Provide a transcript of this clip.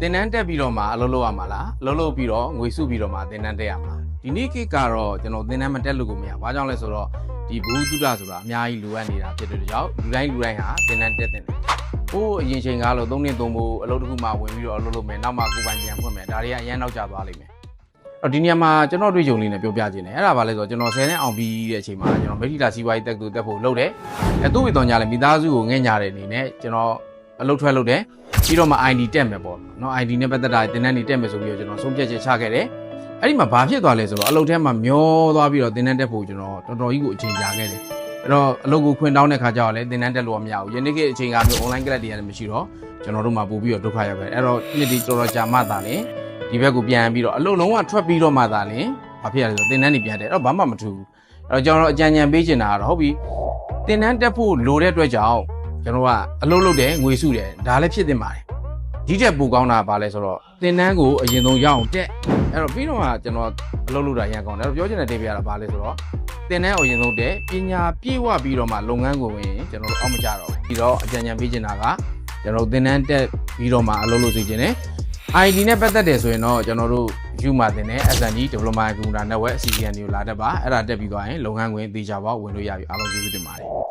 တင်နန်းတက်ပြီးတော့မှအလုပ်လုပ်ရမှာလားအလုပ်လုပ်ပြီးတော့ငွေစုပြီးတော့မှတင်နန်းတက်ရမှာဒီနေ့ခေတ်ကတော့ကျွန်တော်တင်နန်းမတက်လို့ကိုမရဘာကြောင့်လဲဆိုတော့ဒီဘူတုဒဆိုတာအများကြီးလိုအပ်နေတာဖြစ်တဲ့ကြောင့်လူတိုင်းဟာတင်နန်းတက်တယ်ဟိုးအရင်ချိန်ကားလို့3နှစ်3ဖို့အလုပ်တစ်ခုမှဝင်ပြီးတော့အလုပ်လုပ်မယ်နောက်မှကိုယ်ပိုင်ပြန်ဖွင့်မယ်ဒါတွေကအရင်နောက်ကျသွားလိမ့်မယ်အဲ့ဒီနေရာမှာကျွန်တော်တွေ့ကြုံလေးနဲ့ပြောပြခြင်းတယ်အဲ့ဒါဘာလဲဆိုတော့ကျွန်တော်10နှစ်အောင်ပြီးတဲ့အချိန်မှာကျွန်တော်မိထီလာစီးပွားရေးတက်သူတက်ဖို့လုပ်တယ်အဲ့သူ့ဝေတော်ညာလည်းမိသားစုကိုငဲ့ညာတဲ့အနေနဲ့ကျွန်တော်အလုပ်ထွက်လုပ်တယ်ပြီးတော့မှ ID တက်မယ်ပေါ့နော် ID နဲ့ပတ်သက်တာတင်နန်းနေတက်မယ်ဆိုပြီးတော့ကျွန်တော်ဆုံးဖြတ်ချက်ချခဲ့တယ်အဲ့ဒီမှာဘာဖြစ်သွားလဲဆိုတော့အလုပ်ထဲမှာမျောသွားပြီးတော့တင်နန်းတက်ဖို့ကျွန်တော်တော်တော်ကြီးကိုအချိန်ကြာခဲ့တယ်အဲ့တော့အလုပ်ကိုခွင့်တောင်းတဲ့ခါကျတော့လည်းတင်နန်းတက်လို့မရဘူးယနေ့ခေတ်အချိန်ကမျိုး online class တွေလည်းမရှိတော့ကျွန်တော်တို့မှာပို့ပြီးတော့ဒုက္ခရောက်ခဲ့တယ်အဲ့တော့နှစ်ဒီတော်တော်ကြာမှသာလေဒီဘက်ကိုပြန်ပြီးတော့အလုပ်လုံးဝထွက်ပြီးတော့မှသာလေဘာဖြစ်ရလဲဆိုတော့တင်နန်းနေပြန်တယ်အဲ့တော့ဘာမှမထူဘူးအဲ့တော့ကျွန်တော်အကြံဉာဏ်ပေးချင်တာကတော့ဟုတ်ပြီတင်နန်းတက်ဖို့လိုတဲ့အတွက်ကြောင့်ကျွန်တော်ကအလုပ်လုပ်တယ်ငွေစုတယ်ဒါလည်းဖြစ်တင်ပါတယ်ဒီတက်ပိုကောင်းတာပါလဲဆိုတော့တင်နန်းကိုအရင်ဆုံးရအောင်တက်အဲ့တော့ပြီးတော့မှကျွန်တော်အလုပ်လုပ်တာရန်ကောင်းတယ်အဲ့တော့ပြောချင်တဲ့တေးပြရတာပါလဲဆိုတော့တင်နန်းအရင်ဆုံးတက်ပညာပြည့်ဝပြီးတော့မှလုပ်ငန်းကိုဝင်ကျွန်တော်တို့အောက်မကြတော့ဘူးပြီးတော့အကြံဉာဏ်ပေးချင်တာကကျွန်တော်တင်နန်းတက်ပြီးတော့မှအလုပ်လုပ်စီခြင်းနဲ့ ID နဲ့ပတ်သက်တယ်ဆိုရင်တော့ကျွန်တော်တို့ယူမာတင်တဲ့ SNG Diploma Computer Network CCN ကိုလာတတ်ပါအဲ့ဒါတက်ပြီးသွားရင်လုပ်ငန်းခွင်သေချာပေါက်ဝင်လို့ရပြီအားလုံးကျေးဇူးတင်ပါတယ်